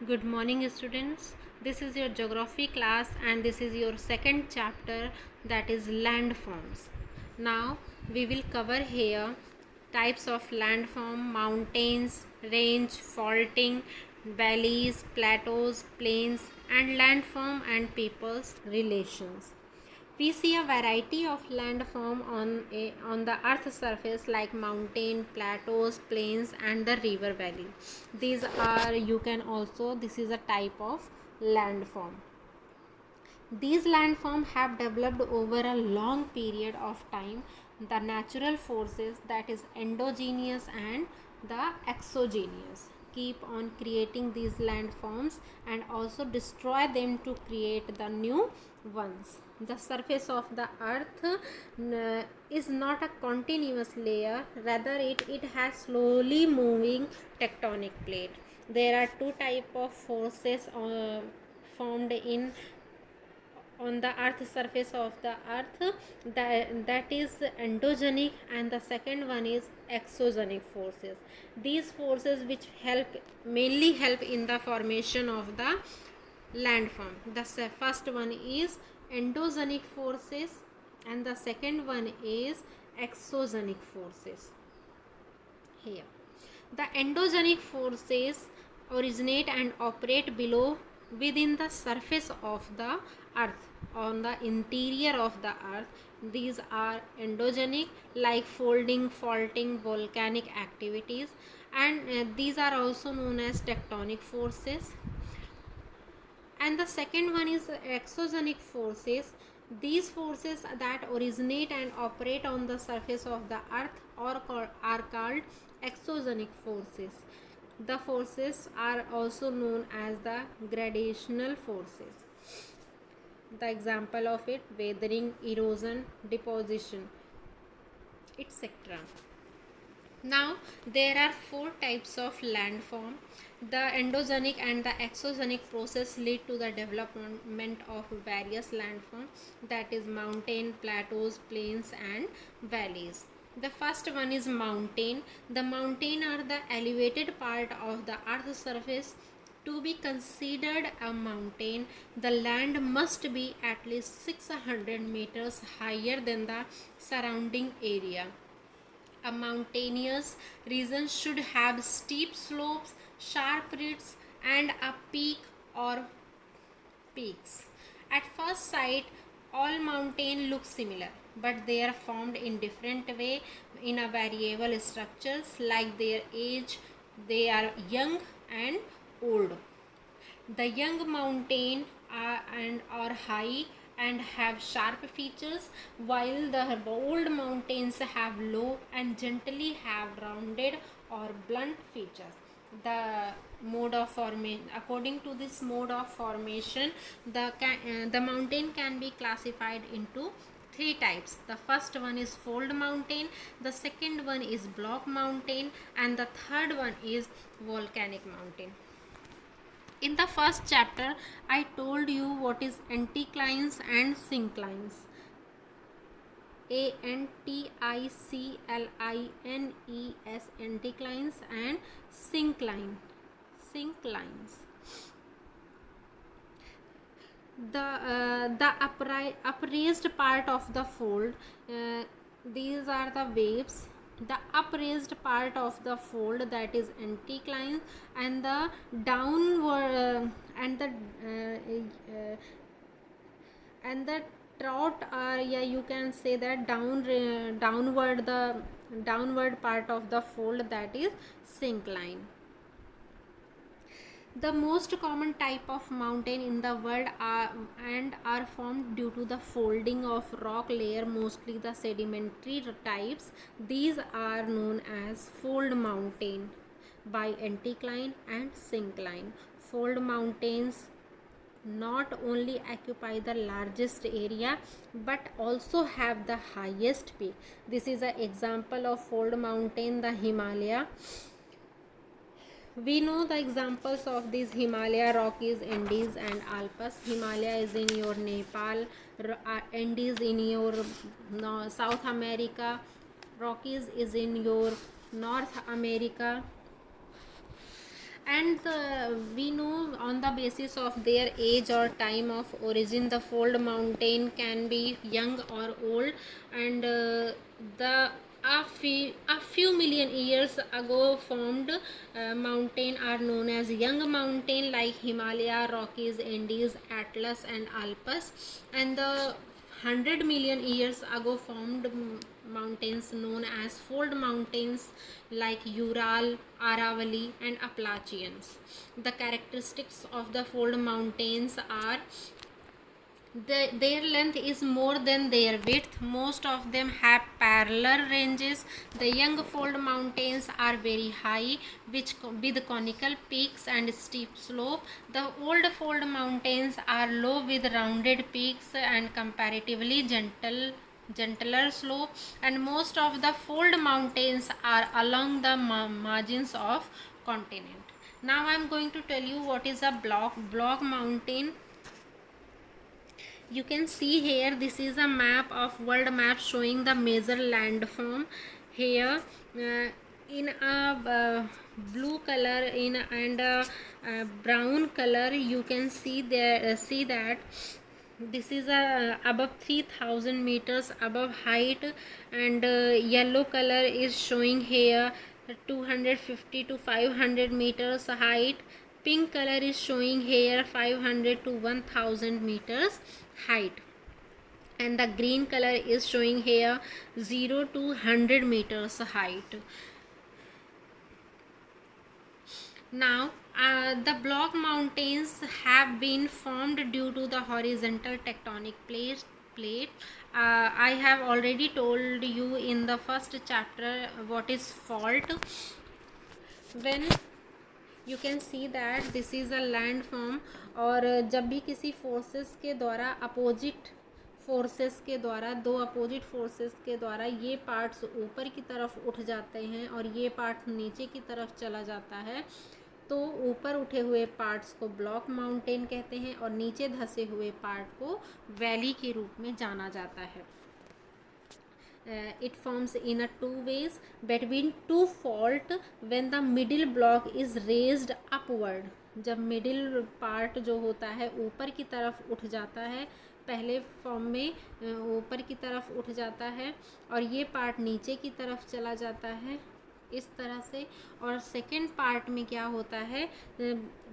Good morning, students. This is your geography class and this is your second chapter, that is landforms. Now we will cover here types of landform: mountains, range, faulting, valleys, plateaus, plains, and landform and people's relations. We see a variety of landform on the earth's surface like mountain, plateaus, plains, and the river valley. These are, you can also, this is a type of landform. These landforms have developed over a long period of time. The natural forces, that is endogenous and the exogenous, keep on creating these landforms and also destroy them to create the new ones. The surface of the earth is not a continuous layer, rather it has slowly moving tectonic plate. There are two type of forces formed in on the earth surface of the earth, that is endogenic, and the second one is exogenic forces. These forces which mainly help in the formation of the landform. The first one is endogenic forces and the second one is exogenic forces. Here the endogenic forces originate and operate below, within the surface of the earth, on the interior of the earth. These are endogenic, like folding, faulting, volcanic activities, and these are also known as tectonic forces. And the second one is exogenic forces. These forces that originate and operate on the surface of the earth are called exogenic forces. The forces are also known as the gradational forces. The example of it: weathering, erosion, deposition, etc. Now there are four types of landform. The endogenic and the exogenic process lead to the development of various landforms, that is mountain, plateaus, plains, and valleys. The first one is mountain. The mountain are the elevated part of the earth's surface. To be considered a mountain, the land must be at least 600 meters higher than the surrounding area. A mountainous region should have steep slopes, sharp ridges, and a peak or peaks. At first sight, all mountains look similar, but they are formed in different way in a variable structures like their age. They are young and old. The young mountain are high and have sharp features, while the old mountains have low and gently have rounded or blunt features. The mode of formation, according to this mode of formation, the mountain can be classified into three types. The first one is fold mountain, the second one is block mountain, and the third one is volcanic mountain. In the first chapter, I told you what is anticlines and synclines. Anticlines, anticlines, and synclines. The upraised part of the fold, these are the waves. The upraised part of the fold, that is anticline, and the downward and the trout are, yeah, you can say that downward, the downward part of the fold, that is syncline. The most common type of mountain in the world are formed due to the folding of rock layer, mostly the sedimentary types. These are known as fold mountain by anticline and syncline. Fold mountains not only occupy the largest area but also have the highest peak. This is an example of fold mountain, the Himalaya. We know the examples of these: Himalaya, Rockies, Andes, and Alps. Himalaya is in your Nepal, Andes in your South America, Rockies is in your North America, And we know on the basis of their age or time of origin, the fold mountain can be young or old, and the a few million years ago formed mountain are known as young mountain, like Himalaya, Rockies, Andes, Atlas and Alps, and the 100 million years ago formed mountains known as fold mountains, like Ural, Aravalli and Appalachians. The characteristics of the fold mountains are their length is more than their width. Most of them have parallel ranges. The young fold mountains are very high, which with conical peaks and steep slope. The old fold mountains are low with rounded peaks and comparatively gentler slope, and most of the fold mountains are along the margins of continent. Now I am going to tell you what is a block mountain. You can see here, this is a map of world map showing the major landform. Here in a blue color in and a brown color, you can see there see that this is a above 3000 meters above height, and yellow color is showing here 250 to 500 meters height. Pink color is showing here 500 to 1000 meters height, and the green color is showing here 0 to 100 meters height. Now the block mountains have been formed due to the horizontal tectonic plate. I have already told you in the first chapter what is fault. When you can see that this is a landform, और जब भी किसी forces के द्वारा opposite forces के द्वारा दो opposite forces के द्वारा ये पार्ट्स ऊपर की तरफ उठ जाते हैं और ये पार्ट नीचे की तरफ चला जाता है, तो ऊपर उठे हुए पार्ट्स को ब्लॉक माउंटेन कहते हैं और नीचे धंसे हुए पार्ट को वैली के रूप में जाना जाता है. It forms in a two ways between two fault when the middle block is raised upward. जब मिडिल पार्ट जो होता है ऊपर की तरफ उठ जाता है, पहले फॉर्म में ऊपर की तरफ उठ जाता है और ये पार्ट नीचे की तरफ चला जाता है इस तरह से. और सेकेंड पार्ट में क्या होता है,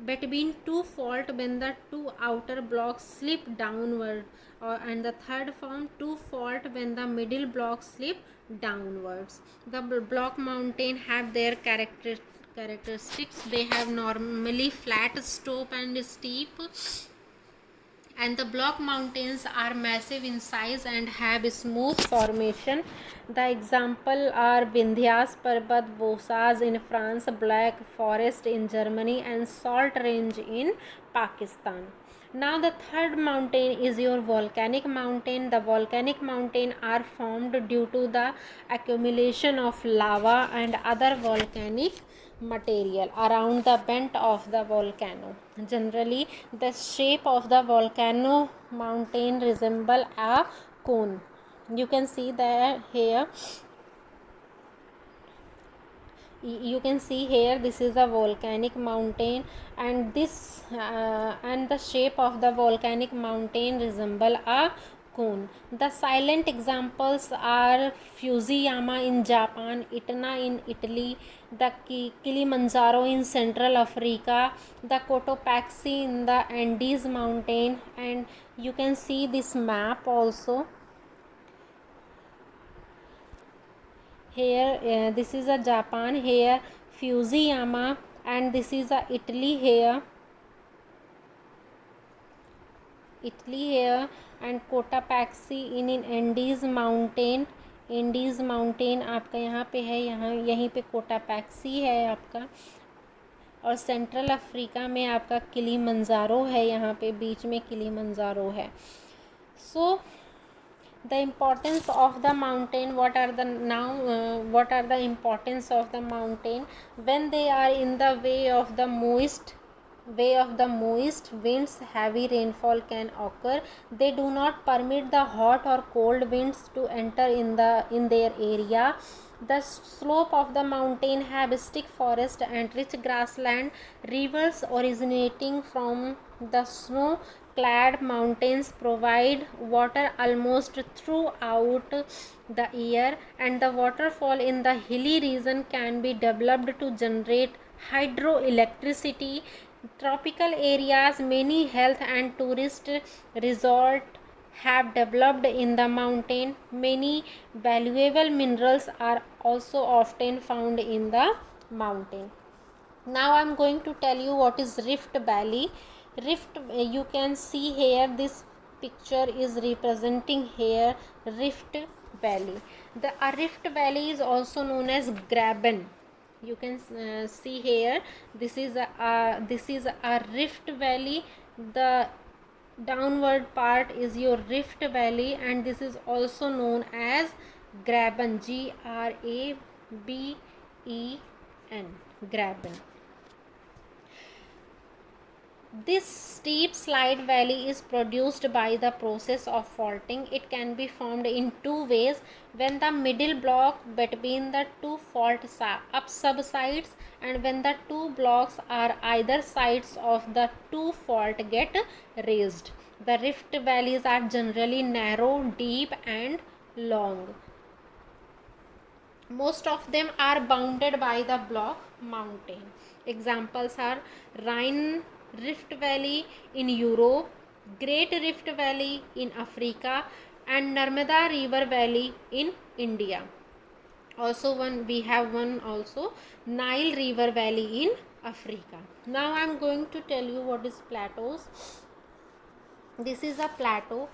between two fault when the two outer block slip downward, और and the third form two fault when the middle block slip downwards. The block mountain have their characteristics. They have normally flat slope and steep, and the block mountains are massive in size and have smooth formation. The example are Vindhyas Parbat, Vosges in France, Black Forest in Germany and Salt Range in Pakistan. Now the third mountain is your volcanic mountain. The volcanic mountain are formed due to the accumulation of lava and other volcanic material around the vent of the volcano. Generally, the shape of the volcano mountain resemble a cone. You can see that here. You can see here, this is a volcanic mountain, and this and the shape of the volcanic mountain resemble a cone. The silent examples are Fusiyama in Japan, Etna in Italy, the Kilimanjaro in Central Africa, the Cotopaxi in the Andes mountain. And you can see this map also. Here this is a Japan, here Fusiyama, and this is a Italy here, and Cotopaxi in Andes mountain. Andes mountain आपका यहाँ पे है, यहाँ यहीं पे कोटापैक्सी है आपका, और सेंट्रल अफ्रीका में आपका किलीमंजारो है, यहाँ पे बीच में किलीमंजारो है. सो the importance of the mountain, what are the importance of the mountain when they are in the way of the moist way of the moist winds, heavy rainfall can occur. They do not permit the hot or cold winds to enter in their area. The slope of the mountain have thick forest and rich grassland. Rivers originating from the snow clad mountains provide water almost throughout the year, and the waterfall in the hilly region can be developed to generate hydroelectricity. Tropical areas, many health and tourist resort have developed in the mountain. Many valuable minerals are also often found in the mountain. Now I am going to tell you what is Rift Valley. You can see here, this picture is representing here Rift Valley. The Rift Valley is also known as Graben. You can see here, this is a Rift Valley. The downward part is your Rift Valley, and this is also known as Graben, Graben, Graben. This steep slide valley is produced by the process of faulting. It can be formed in two ways: when the middle block between the two fault subsides, and when the two blocks are either sides of the two fault get raised. The rift valleys are generally narrow, deep and long. Most of them are bounded by the block mountain. Examples are Rhine Rift Valley in Europe, Great Rift Valley in Africa, and Narmada River Valley in India. Also we have one also Nile River Valley in Africa. Now I am going to tell you what is plateaus. This is a plateau.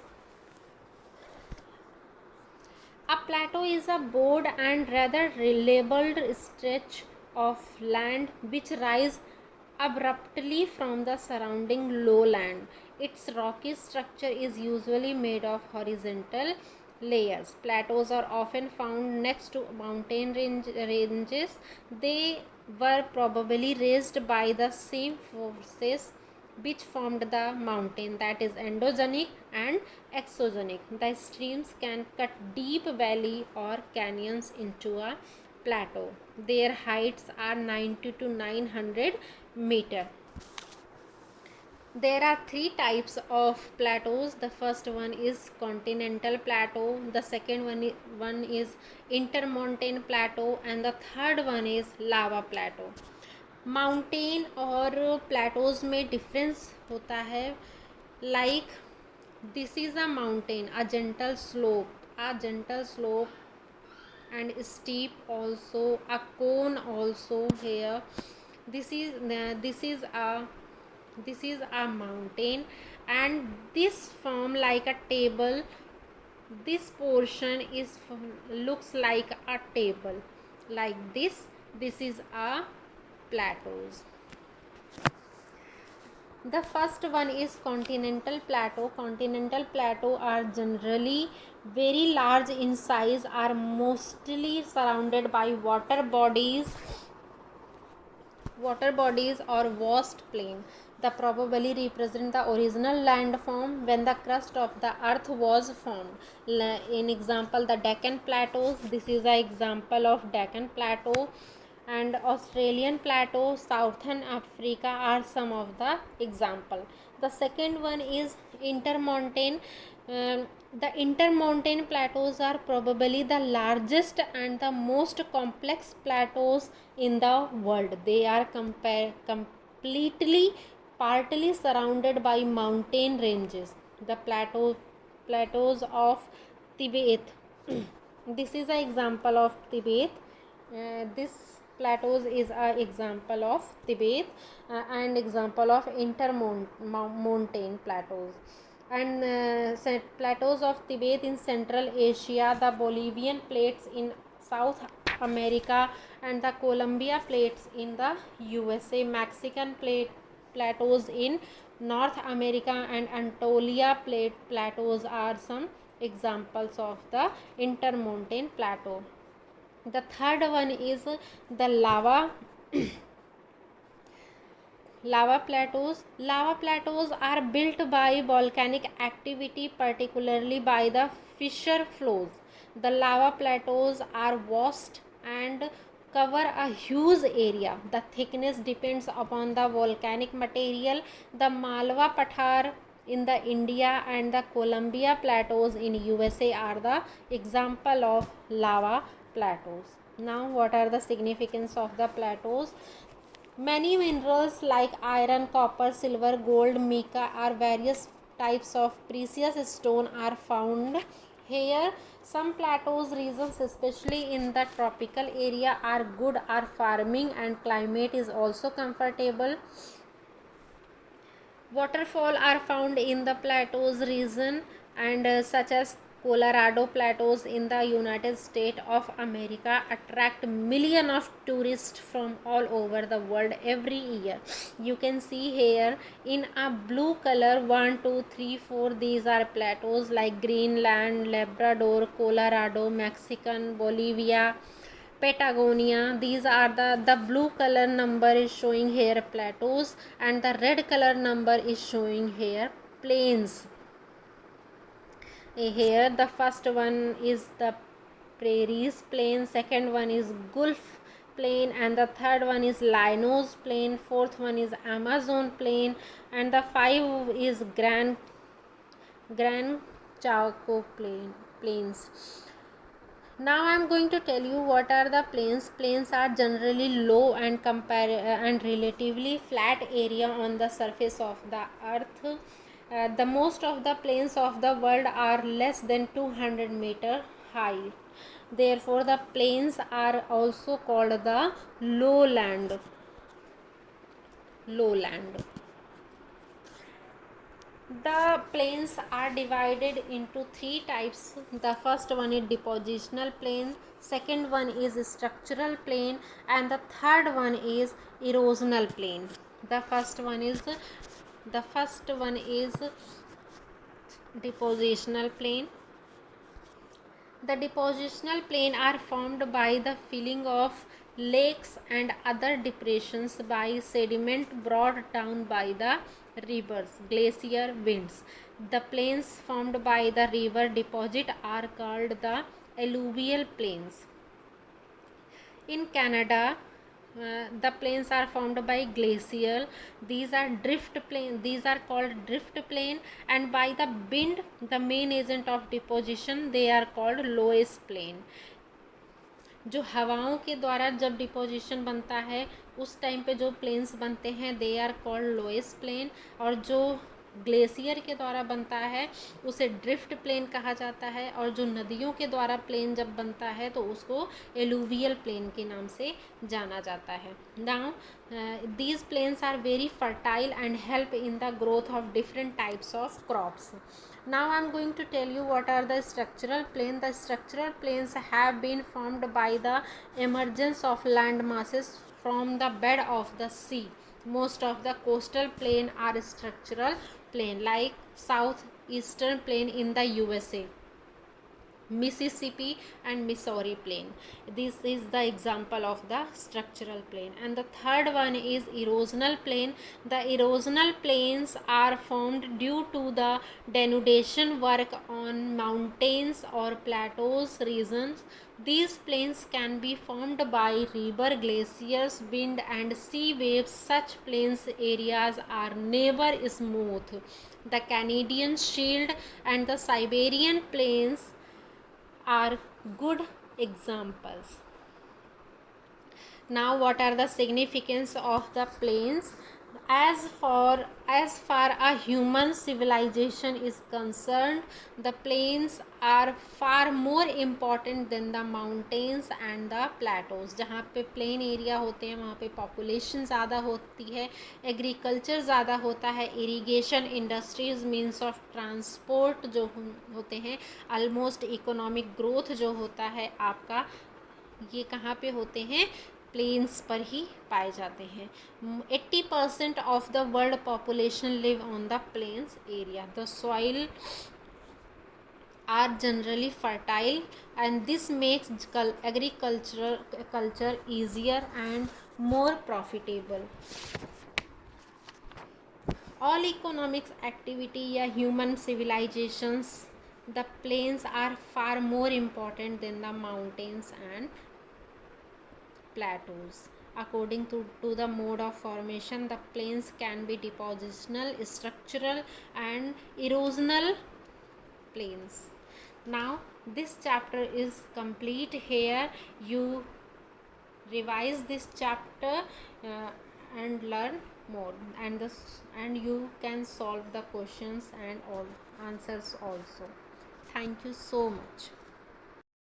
A plateau is a broad and rather leveled stretch of land which rise abruptly from the surrounding lowland. Its rocky structure is usually made of horizontal layers. Plateaus are often found next to mountain ranges. They were probably raised by the same forces which formed the mountain, that is endogenic and exogenic. The streams can cut deep valley or canyons into a plateau. Their heights are 90 to 900 meter. There are three types of plateaus. The first one is continental plateau, the second one is intermontane plateau, and the third one is lava plateau. Mountain और Plato's में difference होता है. Like this is a mountain, a gentle slope and steep also, a cone also here. This is a mountain, and this form like a table. This portion looks like a table like this. This is a plateaus. The first one is continental plateau. Continental plateau are generally very large in size, are mostly surrounded by water bodies or vast plain. They probably represent the original landform when the crust of the earth was formed. In example, the Deccan Plateaus. This is an example of Deccan Plateau, and Australian Plateau, Southern Africa are some of the example. The second one is intermontane. The intermontane plateaus are probably the largest and the most complex plateaus in the world. They are completely partly surrounded by mountain ranges. The plateaus of Tibet. This is an example of Tibet. This plateaus is an example of Tibet, and example of intermontane plateaus. And plateaus of Tibet in Central Asia, the Bolivian plates in South America, and the Columbia plates in the USA, Mexican plateaus in North America, and Anatolia plateaus are some examples of the intermontane plateau. The third one is the lava Lava plateaus are built by volcanic activity, particularly by the fissure flows. The lava plateaus are vast and cover a huge area. The thickness depends upon the volcanic material. The Malwa Pathar in the India and the Columbia plateaus in USA are the example of lava plateaus. Now, what are the significance of the plateaus? Many minerals like iron, copper, silver, gold, mica or various types of precious stone are found here. Some plateaus regions, especially in the tropical area, are good for farming and climate is also comfortable. Waterfall are found in the plateaus region and such as Colorado plateaus in the United States of America attract millions of tourists from all over the world every year. You can see here in a blue color 1, 2, 3, 4. These are plateaus like Greenland, Labrador, Colorado, Mexican, Bolivia, Patagonia. These are the blue color number is showing here plateaus and the red color number is showing here plains. Here the first one is the prairies plain, second one is Gulf plain, and the third one is Llanos plain, fourth one is Amazon plain, and the five is Gran Chaco plains. Now I am going to tell you what are the plains. Plains are generally low and and relatively flat area on the surface of the earth. The most of the plains of the world are less than 200-meter high. Therefore, the plains are also called the lowland. The plains are divided into three types. The first one is depositional plain, second one is structural plain, and the third one is erosional plain. The first one is depositional plain. The depositional plain are formed by the filling of lakes and other depressions by sediment brought down by the rivers, glacier, winds. The plains formed by the river deposit are called the alluvial plains. In Canada, the plains are formed by glacial. These are called drift plain, and by the wind, the main agent of deposition, they are called loess plain. जो हवाओं के द्वारा जब deposition बनता है उस time पे जो प्लेन्स बनते हैं they are called lowest plain, और जो ग्लेशियर के द्वारा बनता है उसे ड्रिफ्ट प्लेन कहा जाता है, और जो नदियों के द्वारा प्लेन जब बनता है तो उसको एलुवियल प्लेन के नाम से जाना जाता है. Now these plains are very fertile and help in the growth of different types of crops. Now I am going to tell you what are the structural plains. The structural plains have been formed by the emergence of land masses from the bed of the sea. Most of the coastal plain are structural plain, like southeastern plain in the USA, Mississippi and Missouri plain. This is the example of the structural plain. And the third one is erosional plain. The erosional plains are formed due to the denudation work on mountains or plateaus regions. These plains can be formed by river, glaciers, wind and sea waves. Such plains areas are never smooth. The Canadian Shield and the Siberian plains are good examples. Now what are the significance of the plains? As far a human civilization is concerned, the plains are far more important than the mountains and the plateaus. जहाँ पे plain area होते हैं वहाँ पे population ज़्यादा होती है, agriculture ज़्यादा होता है, irrigation, industries, means of transport जो होते हैं, ऑलमोस्ट इकोनॉमिक ग्रोथ जो होता है आपका, ये कहाँ पे होते हैं? प्लेन्स पर ही पाए जाते हैं. 80% of the world population live on the plains area. The soil are generally fertile and this makes agriculture easier and more profitable. all economics activity या human civilizations, the plains are far more important than the mountains and plateaus. According to the mode of formation, the plains can be depositional, structural and erosional plains. Now this chapter is complete. Here you revise this chapter and learn more, and you can solve the questions and all answers also. Thank you so much.